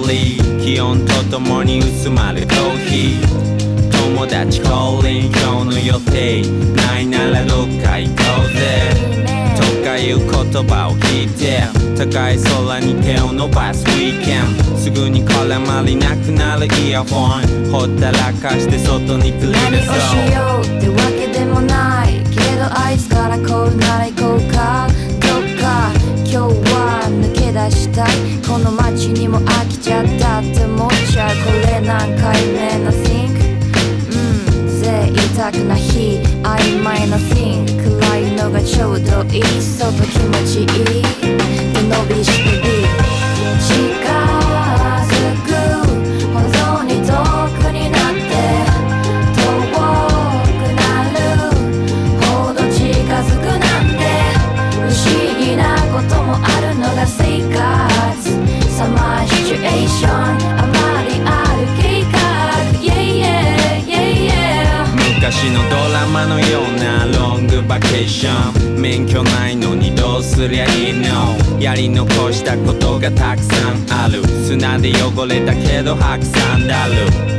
リー気温とともに薄まる頭皮友達降臨今日の予定ないならどっか行こうぜとかいう言葉を聞いて高い空に手を伸ばすウィーケンすぐに絡まりなくなるイヤホンほったらかして外に繰り出そう何をしようってわけでもないけどあいつからこうなら行こうかどっか今日は抜け出したいこの街にも飽きちゃったって思っちゃうこれ何回目の Think 贅沢な日曖昧な Think 暗いのがちょうどいい外気持ちいいで伸びしてる近づくほどに遠くになって遠くなるほど近づくなんて不思議なこともあるのが生活サマーシチュエーションあまりある計画 Yeah yeah yeah yeah 昔のドラマのようなロングバケーション免許ないのにどうすりゃいいのやり残したことがたくさんある砂で汚れたけど白山だる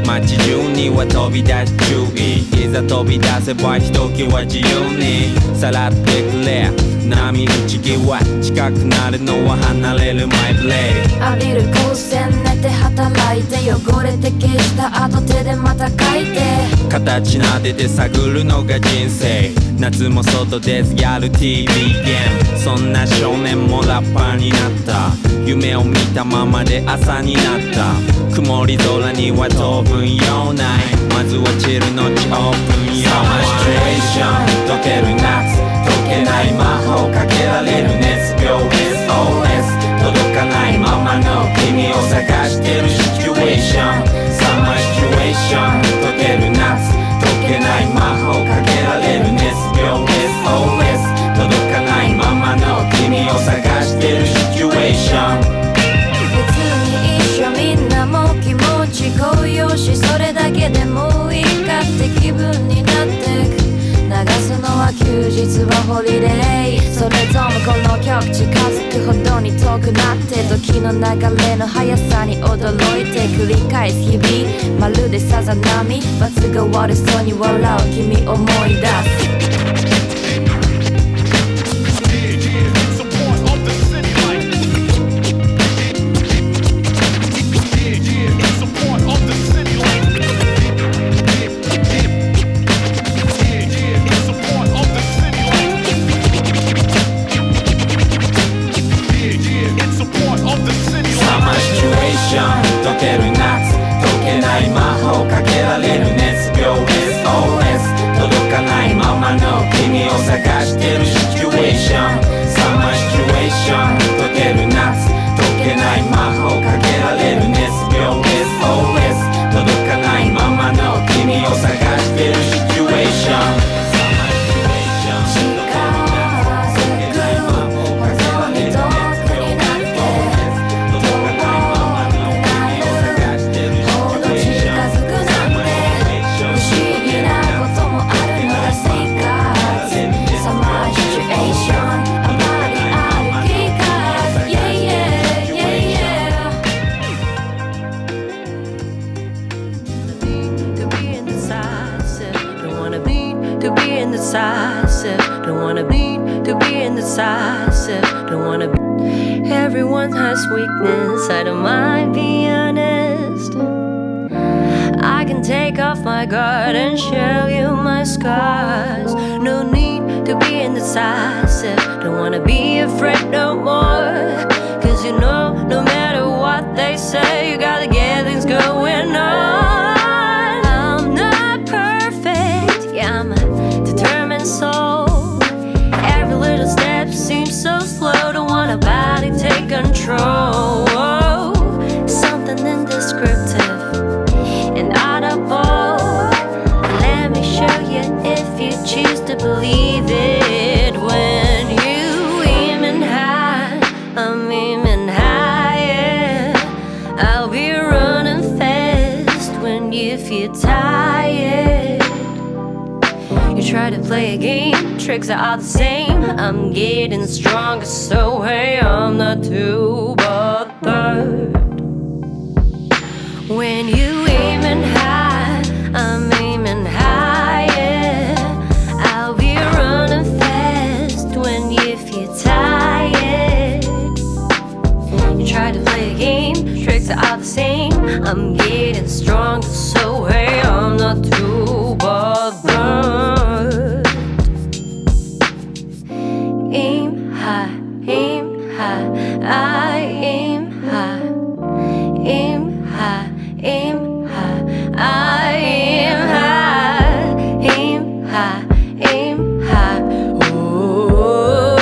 街中には飛び出し注意いざ飛び出せばひときわ自由にさらってくれ波打ち際近くなるのは離れるマイブレイ浴びる光線寝て働いて汚れて消した後手でまた書いて形なでて探るのが人生夏も外でやる TV ゲームそんな少年もラッパーになった夢を見たままで朝になった曇り空には当分用ないまずはチルのちオープン用サマーシチュエーション溶ける夏解けない魔法かけられる熱病 SOS 届かないままの君を探してるシチュエーションサマーシチュエーション溶ける夏解けない魔法かけられる熱病 SOS 届かないままの君を探してるシチュエーション別に一緒みんなも気持ち高揚しそれだけでもいいかって気分になってく流すのは休日はホリデーそれともこの曲近づくほどに遠くなって時の流れの速さに驚いて繰り返す日々まるでさざ波罰が悪そうに笑う君思い出す溶ける夏溶けない魔法かけられる熱病 SOS 届かないままの君を探してるシチュエーションサマーシチュエーション溶ける夏溶けない魔法かけられる熱病 SOS 届かないままの君を探してるシチュエーションDon't wanna be to be indecisive. Don't wanna be. Everyone has weakness. I don't mind being honest. I can take off my guard and show you my scars. No need to be indecisive. Don't wanna be afraid no more. Cause you know, no matter what they say, you gotta get things going on. I'm not perfect. Yeah, I'm a determined soul. Every little step seems so slow. Don't want a body take control. Something indescriptive and audible. Let me show you if you choose to believe it. When you aiming high, I'm aiming higher. I'll be running fast when you feel tired. You try to play a game, tricks are all the same. I'm getting stronger, so hey, I'm not too bothered. When you aiming high, I'm aiming higher. I'll be running fast when you feel tired. You try to play a game, tricks are all the same. I'm getting stronger, so hey, I'm not too bothered. Aim high, I aim high, aim high, aim high, I aim high, aim high, aim high. Oh,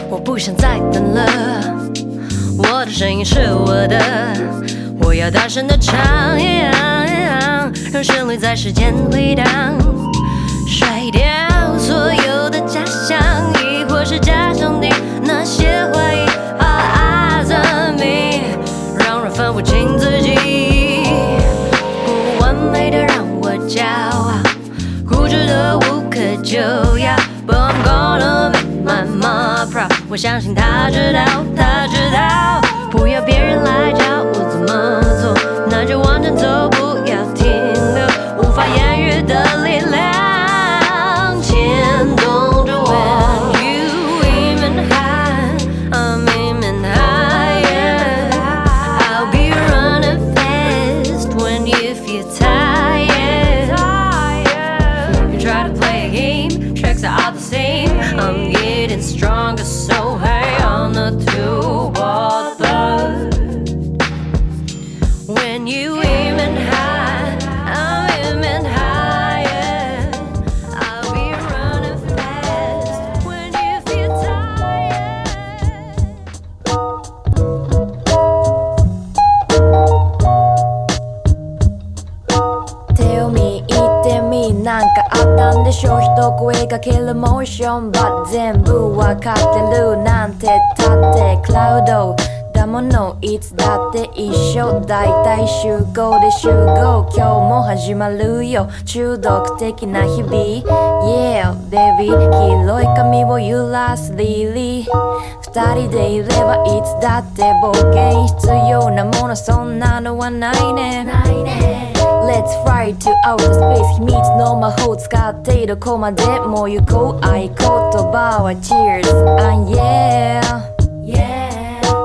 我不想再等了，我的声音是我的，我要大声地唱，让旋律在时间回荡。甩掉所有的假象，亦或是加上你那些怀疑。All eyes on me， 让人分不清自己。不完美的让我骄傲，固执的无可救药。But I'm gonna make my mom proud。我相信他知道，他知道。不要别人来教我怎么做，那就往前走，不要停留。无法言喻的力量。I'm getting stronger, so hey, I'm not too bothered. When you aiming high, I'm aiming higher. I'll be running fast when you feel tired. Tell me, 言ってみ、なんかあったんでしょう。一声かけるモーション、but 全部わかってるなんてたってクラウドだもの、いつだって一緒。だいたい集合で集合、今日も始まるよ。中毒的な日々 Yeah baby、 黄色い髪を揺らすリリー。二人でいればいつだって冒険、必要なものそんなのはないね。Let's fly to outer space、 秘密の魔法使ってどこまでも行こう。合言葉は Cheers and yeah、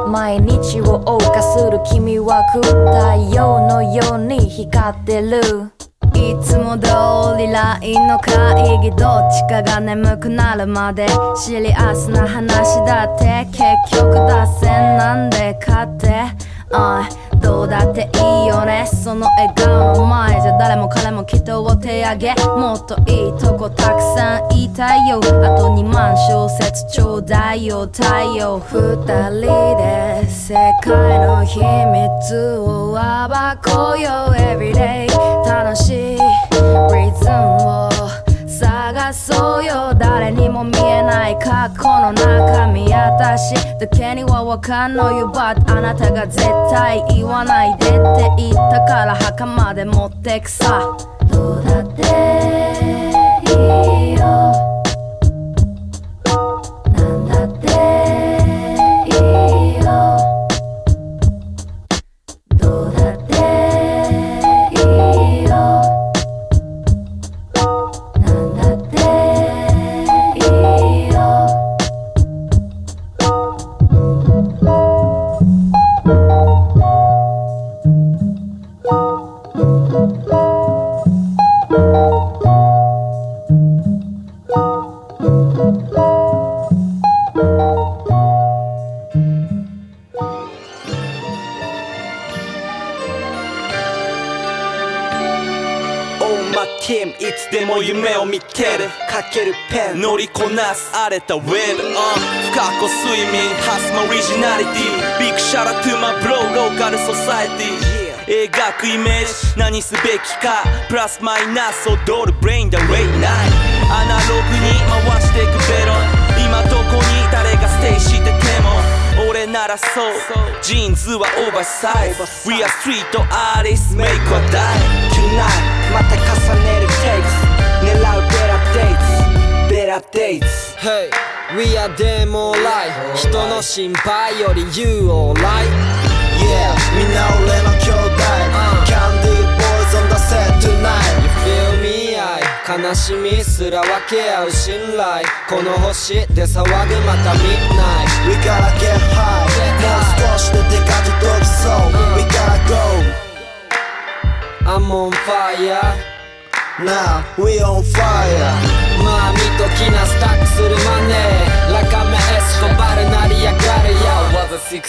毎日を謳歌する君は太陽のように光ってる。いつも通り LINE の会議、どっちかが眠くなるまでシリアスな話だって結局脱線なんでかって、どうだっていいよね。その笑顔の前じゃ誰も彼も人を手上げ、もっといいとこたくさん言いたいよ。あと2万小節ちょうだいよ太陽。二人で世界の秘密を暴こうよ Everyday、 楽しいリズムを探そうよ。誰にも見えない過去の中身、私だけにはわかんのよ。But あなたが絶対言わないでって言ったから墓まで持ってくさ。どうだっていいよ、なんだっていいよ、どうだっていいよ、なんだっていいよ。いつでも夢を見てる、かけるペン乗りこなす荒れたウェブ、深く睡眠ハスマオリジナリティ、ビッグシャラトゥマブローローカルソサエティ、描くイメージ何すべきか、プラスマイナス踊るブレインだレイナイ、アナログに回していくベロ、今どこに誰がステイしてても俺ならそう、ジーンズはオーバーサイズ、 We are street artists make or die Tonight また重ねる takes 狙う better dates Hey We We are them alright 人の心配より You alright Yeah みんな俺の兄弟 Candy boys on the set tonight You feel me? 悲しみすら分け合う信頼この星で騒ぐまた Midnight We gotta get high もう少しで出かけときそう We gotta go I'm on fire Now we on fire まあ見ときなスタックするマネーラカメエスコバル成り上がるよ I was a 16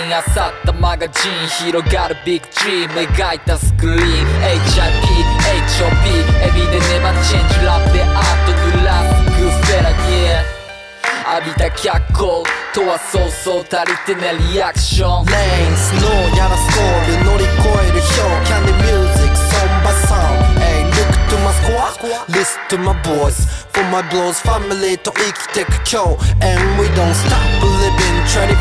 漁ったマガジン広がるビッグドリーム描いたスクリーン HIP HOP Every day never change ラップでアートグラスグッフェラ Yeah 浴びた脚光とはそうそう足りてないリアクション Lanes No やらスコール乗り越える表 Candy music song by song Hey look to my squad Listen to my voice For my blows family と生きてく今日 And we don't stop living 24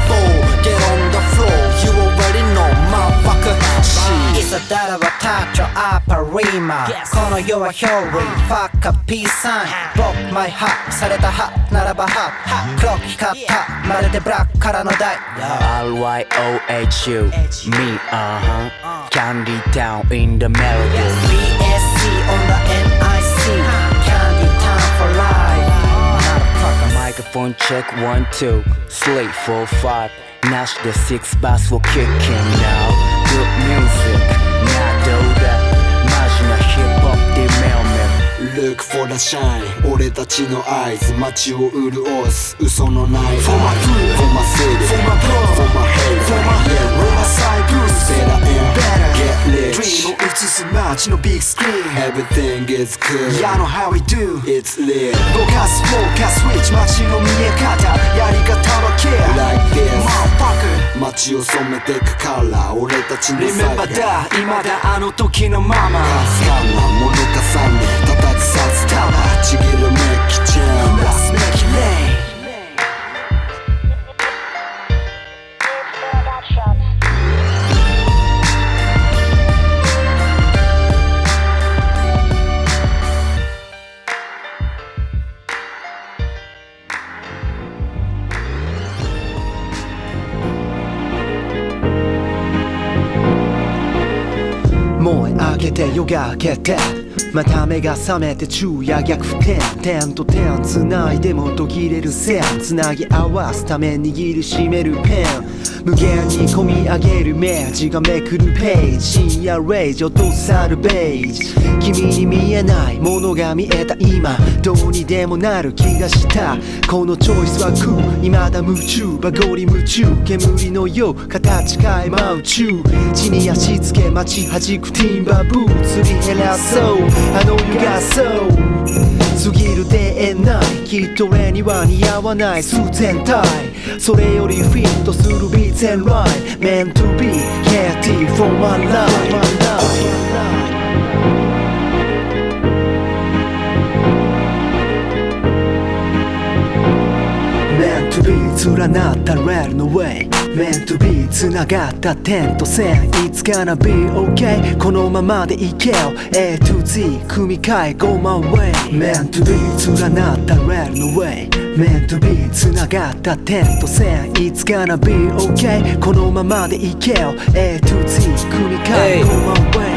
Get on the floor You already know motherfucker Shit いざだらはタッチョアパリーマこの世は表裏 Fuck a peace sign 僕 my heart されたハならばハ黒き光ったまるでブラックからの台 RYOHU Me Candy down in the melody BSC on the MIC Candy time for life Motherfucker Microphone check 1 2 Slate 4 5 Nash the 6 bass will kick in now Good music などうだマジなヒップホップでLook for the shine 俺たちの合図街を潤す嘘のない For my food For my city For my bro For my hate For my yeah Riverside Blues Better and better Get rich Dream を映す街のビッグスクリーン Everything is good Yeah I know how we do It's lit ぼかすフォーカススイッチ街の見え方やり方は Care Like this Motherfucker 街を染めてくから俺たちのサイ Remember だ今だあの時のままかすかなもの重ね叩く札束ちぎるメッキチェーン Let's make it rain燃え上げて夜が明けてまた目が覚めて昼夜逆転点と点繋いでも途切れる線繋ぎ合わすため握りしめるペン無限に込み上げる明治がめくるページ深夜レイジ落とさるベージ君に見えないものが見えた今どうにでもなる気がしたこのチョイスは空未だ夢中バゴリ夢中煙のよう形変え真宇宙地に足つけ街弾くティンバーブーツすり減らそうあの湯がそう過ぎる出会ないきっと俺には似合わない数全体それよりフィットするビーツ&ライン Meant to be candy for my life Meant to be 連なったレールの Way Meant to be 繋がった点と線 It's gonna be okay このままでいけよ A to Z 組み替え Go my way Meant to be 連なったレールの Way Meant to be 繋がった点と線 It's gonna be okay このままでいけよ A to Z 組み替え Go my way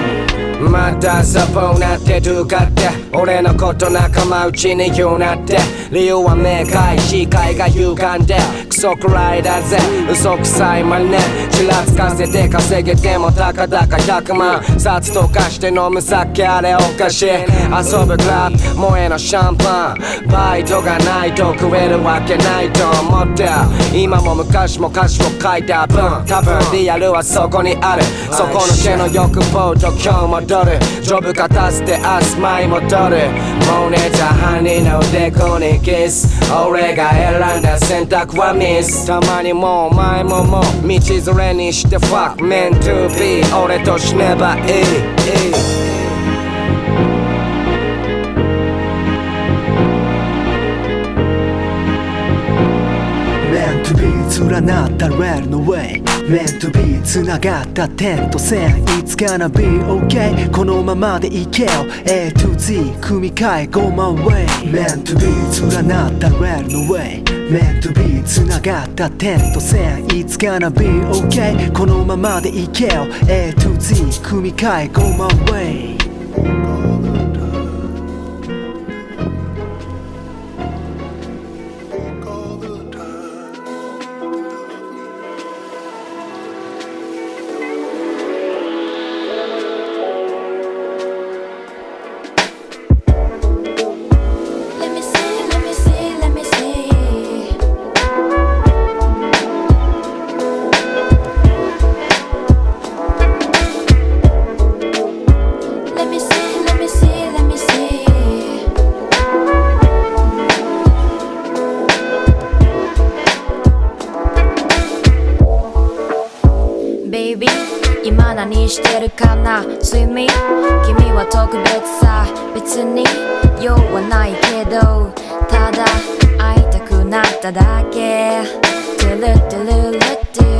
またサポなってとかって俺のこと仲間内に言うなって理由は明快視界が歪んでクソくらいだぜ嘘くさい真似ちらつかせて稼げてもたかだか100万札とかして飲む酒あれおかしい遊ぶクラブ萌えのシャンパンバイトがないと食えるわけないと思って今も昔も歌詞を書いた分多分リアルはそこにあるそこのけの欲望と今日もジョブ勝たせて明日舞い戻るもう寝た犯人のデコにキス俺が選んだ選択はミスたまにもう前ももう道連れにして Fuck meant to be 俺と死ねばいいMeant to be 連なったレールの Way Meant to be 繋がった点と線 It's gonna be okay このままでいけよ A to Z 組み替え Go my way Meant to be 連なったレールの Way Meant to be 繋がった点と線 It's gonna be okay このままでいけよ A to Z 組み替え Go my way Baby 今何してるかな睡眠君は特別さ別に用はないけどただ会いたくなっただけトゥルトゥルルトゥ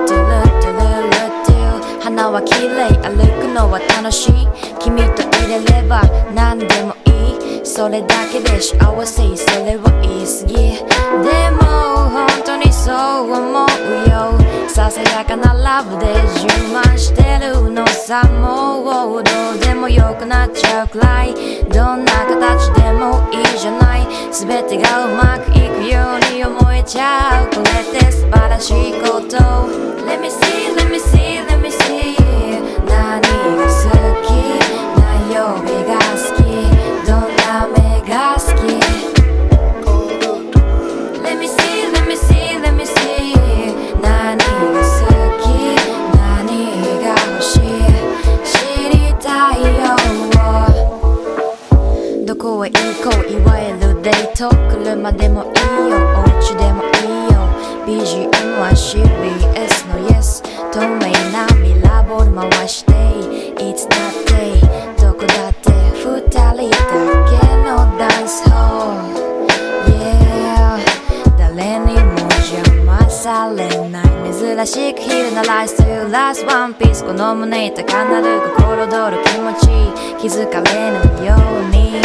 トゥルトゥルルトゥ花は綺麗歩くのは楽しい君といれれば何でもいいそれだけで幸せそれは言い過ぎでも本当にそう思うよささやかなラブで充満してるのさもうどうでもよくなっちゃうくらいどんな形でもいいじゃない全てがうまくいくように思えちゃうこれって素晴らしいこと Let me see, let me see, let me see 何が好き何曜日が好きどんな目が好き Let me see, let me see, let me see 何が好き何が欲しい知りたいよどこへ行こういわゆるデート車でもいいよお家でもいいよ BGM は CBS の Yes 透明なミラーボール回していつだってどこだって二人だけのダンスホール Yeah 誰にも邪魔されない珍しく昼なライスというラスワンピースこの胸高鳴る心躍る気持ち気づかれぬように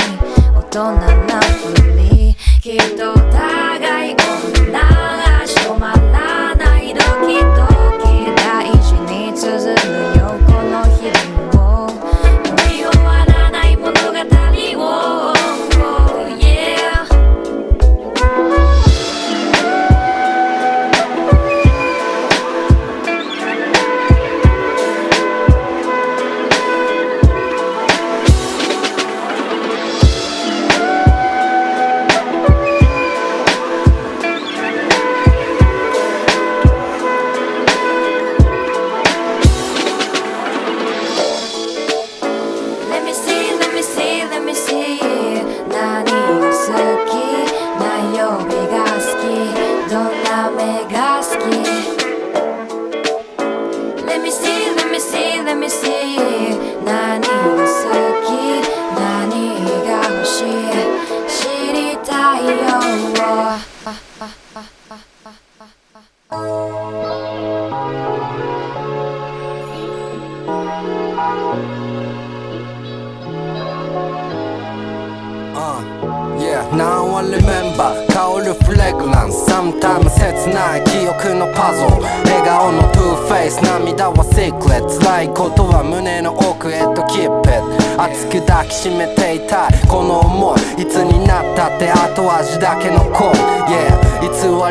大人なふりきっと互い女が止まらないドキドキ大事に綴るよこの日々を読み終わらない物語を、yeah Let me see, let me see, let me see 何が好き何曜日が好きどんな目が好き Let me see, let me see, let me see 何が好き何が欲しい知りたいよYeah, now I remember 香るフレグランス Sometimes 切ない記憶のパズル笑顔の Two Face 涙は Secret 辛いことは胸の奥へと Keep it 熱く抱きしめていたいこの思いいつになったって後味だけの恋 Yeah 偽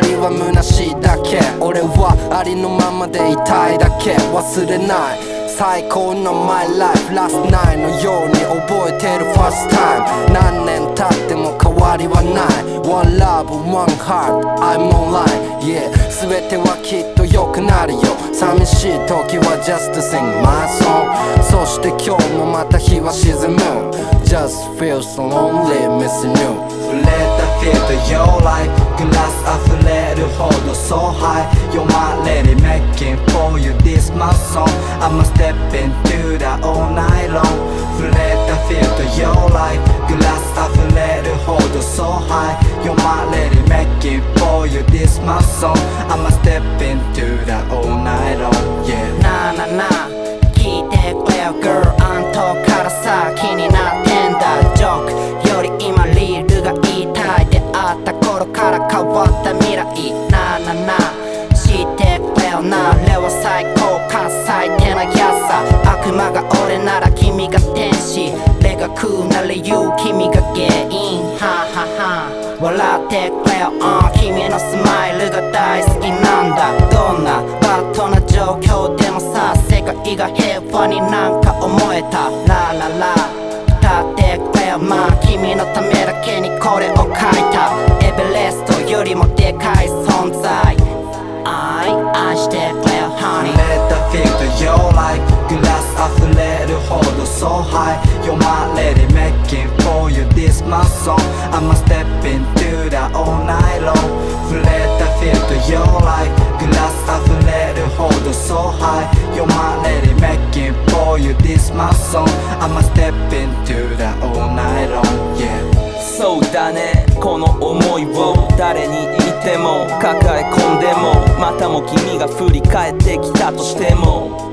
りは虚しいだけ俺はありのままでいたいだけ忘れない最高の My life Last night のように覚えてる First time 何年経っても変わりはない One love, one heart I'm online Yeah 全てはきっと良くなるよ寂しい時は Just sing my song そして今日もまた日は沈む Just feel so lonely missing you 触れた feel to your life グラス溢れるほど so high You're my lady making for you this my song I'ma step into that all night long 触れた feel to your life グラス溢れるほど so high You're my lady making for you this my song I'ma step into that all night long Yeah なあなあなあ聞いてくれよ Girl あんたからさ気になってんだジョークより今リールが言いたい出会った頃から変が食うなら言う君が原因ははは笑ってくれよ、君のスマイルが大好きなんだ。どんなバッドな状況でもさ、世界が平和になんか思えた。ラララ歌ってくれよ、まあ君のためだけにこれを書いた。エベレストよりもでかい存在、愛してくれよ Honey Let the feel to your life グラス溢れるほど so high You're my lady making for you this my song I'ma step into that all night long Let the feel to your life グラス溢れるほど so high You're my lady making for you this my song I'ma step into that all night long yeahそうだねこの想いを誰に言っても抱え込んでもまたも君が振り返ってきたとしても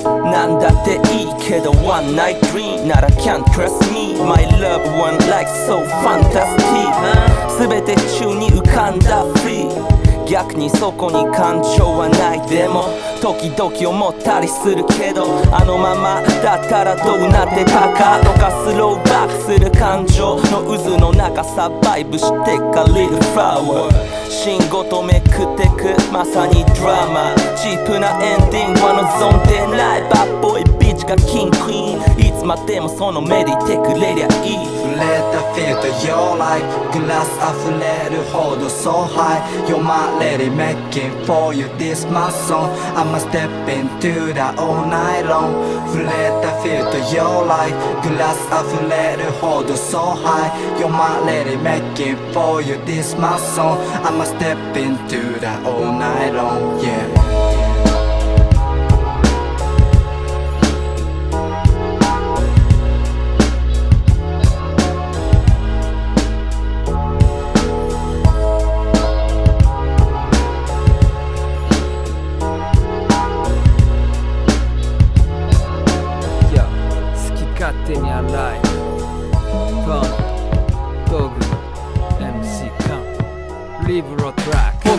なんだっていいけど One night dream なら Can't trust me My loved one like so fantastic 全て宙に浮かんだ Free 逆にそこに感情はないでも時々思ったりするけどあのままだったらどうなってたかとかスローバックする感情の渦の中サバイブしてか Little flower 芯ごとめくってくまさにドラマチープなエンディングは望んでないバッボーイビッチがキンクイーンいつまでもその目でいてくれりゃいい Let the feel to your life グラス溢れるほど so high You're my lady making for you this my song I'ma step into that all night long Let the feel to your life グラス溢れるほど so high You're my lady making for you this my song I'ma step into that all night long yeah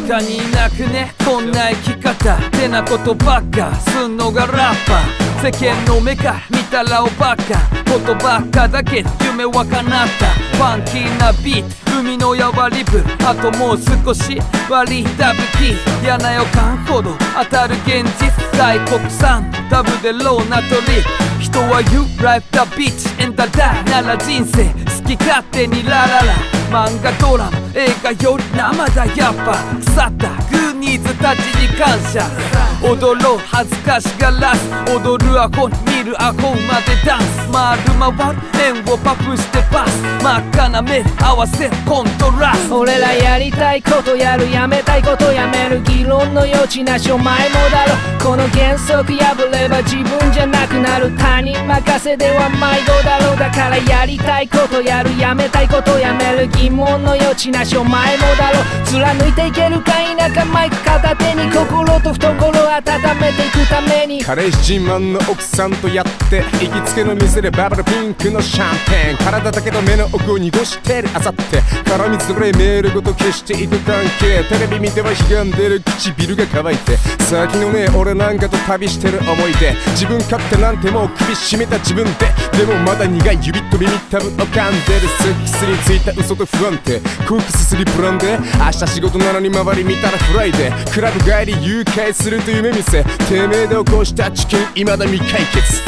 他にいなくねこんな生き方てなことばっかすんのがラッパー世間の目から見たらおバカことばっかだけど夢は叶ったファンキーなビート海のやわりぶあともう少し割りダブ T 嫌な予感ほど当たる現実外国産ダブでローなトリップ人は言う Life the bitch and the die なら人生好き勝手にラララ漫画ドラマ映画より生だやっぱ腐ったグーニーズたちに感謝踊ろう恥ずかしがらず踊るアホに見るアホまでダンス回る回る円をパフしてパス真っ赤な目で合わせるコントラスト俺らやりたいことやるやめたいことやめる議論の余地なしお前もだろこの原則破れば自分じゃなくなる他人任せでは毎度だろうだからやりたいことやるやめたいことやめる疑問の余地なしお前もだろ貫いていけるか否かマイク片手に心と懐を温めていくために彼氏自慢の奥さんとやって行きつけの店でバブルピンクのシャンペーン体だけど目の奥を濁してるあさって絡みつぶれメールごと消していく関係テレビ見てはひがんでる唇が乾いて先のね俺なんかと旅してる思い出自分勝手なんてもう首絞めた自分ででもまだ苦い指と耳たぶを噛んでるスッキスについた嘘と不安定コークすすりプランで明日仕事なのに周り見たらフライデークラブ帰り誘拐すると夢見せてめえで起こした事件未だ未解決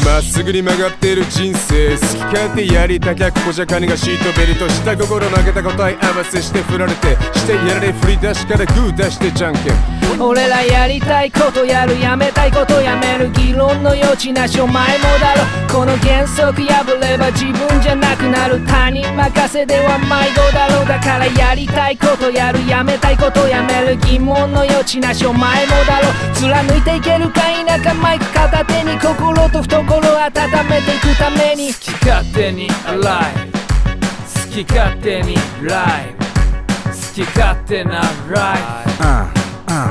まっすぐに曲がっている人生好き勝手やりたきゃここじゃ金がシートベルトした心投げた答え合わせして振られてしてやられ振り出しからグー出してじゃんけん俺らやりたいことやるやめたいことやめる議論の余地なしお前もだろこの原則破れば自分じゃなくなる他人任せでは毎度だろうだからやりたいことやるやめたいことやめる疑問の余地なしお前もだろ貫いていけるか否かマイク片手に心と懐を温めていくために好き勝手に Alive 好き勝手に Live 好き勝手な Life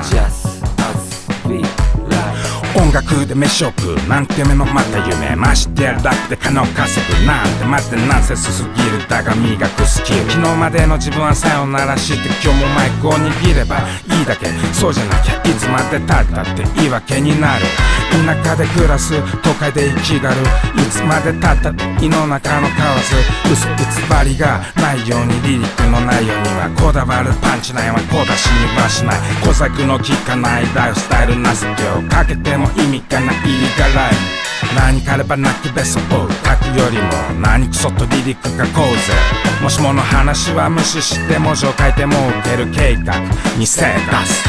Just as we like 音楽で飯を食うなんて目のまた夢、ましてやラップで金を稼ぐなんて待ってナンセンスすぎる、だが磨くスキル。昨日までの自分はさよならして今日もマイクを握ればいいだけ、そうじゃなきゃいつまでたったって言い訳になる。田舎で暮らす都会で生きがる、いつまでたったって胃の中の蛙。嘘偽りがないようにリリックの内容にはこだわる、パンチラインは小出しにはしない、小細工の効かないライフスタイルなすけをかけても意味がない入りがライフ。何かあれば泣きべそを書くよりも何クソとリリック書こうぜ。もしもの話は無視して文字を書いても受ける計画に精出す。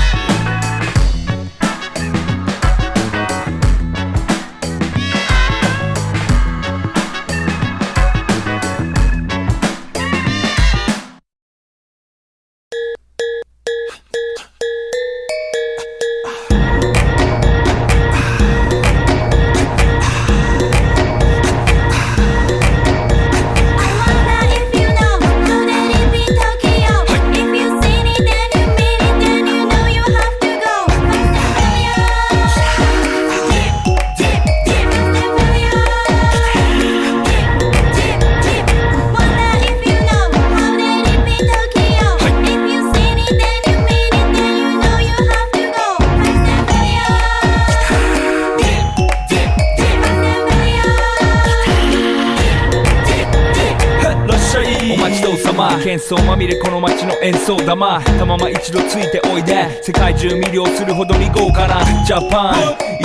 喧騒まみれこの街の演奏玉、たまま一度ついておいで、世界中魅了するほどに豪華なジャパン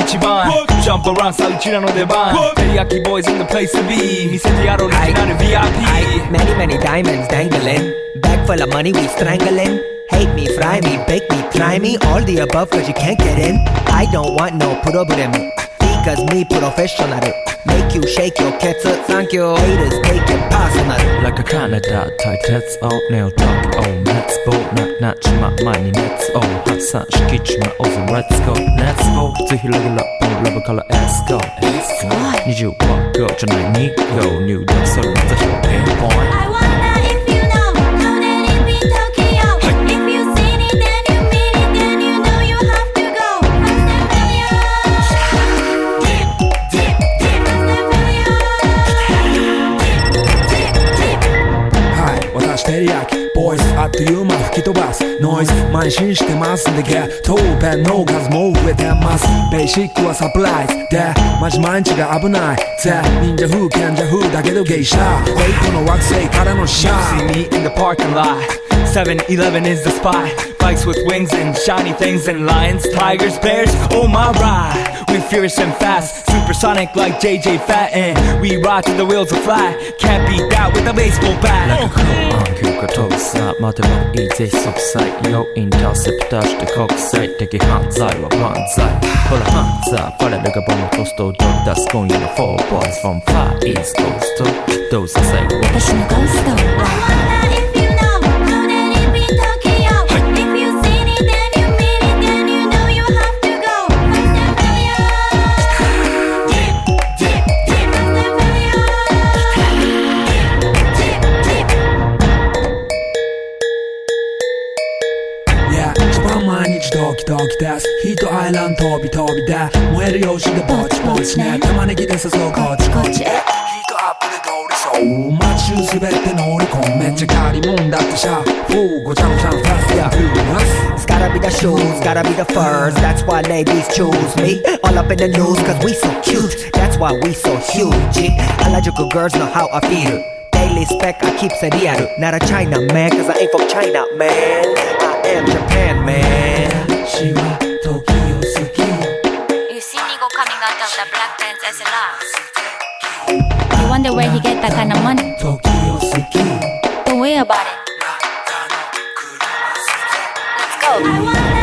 一番ジャンプアラウンさうちらの出番、テリヤキボーイズ in the place to be、 見せてやろうリジナル VIP。 Many diamonds dangling, bag full of money we strangling, hate me, fry me, bake me, try me, all the above cause you can't get in. I don't want no problem, because me professional, make you shake your cats, thank you, haters take it personal. Like a Canada タイ鉄をネオタンクを熱望なちま前に熱を発散しきちまおうぜ Let's go Let's go ぜひレギュラーラブから Let's go 20は Go じゃない2 Go 入力するのぜひをピンポイント。テリヤキボイスあっという間吹き飛ばすノイズ慢心してますんでゲットペンの数も増えてます。ベーシックはサプライズでマジ毎日が危ないぜ。忍者風賢者風だけどゲイシャーウェイトの惑星からのシャー See me in the parking lot 7-Eleven is the spot. Bikes with wings and shiny things and lions, tigers, bears, oh my ride. We fierce and fast, supersonic like JJ Fatten. We ride till the wheels are flat, can't beat that with a baseball bat. Like a crow on 急化飛ぶさ待てばいいぜ即歳よインターセプターして国際的犯罪は万歳。ほらハンザーファレルがボムトストを取り出す今夜の4 boys from Far East Coast どうせ最後私のゴーストドキドキですヒートアイランド飛び飛びで燃える用紙でぼちぼちね玉ねぎで誘うこっちこっちヒートアップで通りそう街中滑って乗り込むめっちゃ借りもんだってさごちゃごちゃファストや It's gotta be the shoes, gotta be the furs. That's why ladies choose me. All up in the news cause we so cute. That's why we so huge. Harajuku girls know how I feel. Daily spec I keep it real. Not a China man cause I ain't from China man. I am Japan man. She wa Tokyo suki. You see me go coming out of the black pants as a lot. You wonder where he get that kind of money? Tokyo suki. Don't worry about it. Let's go.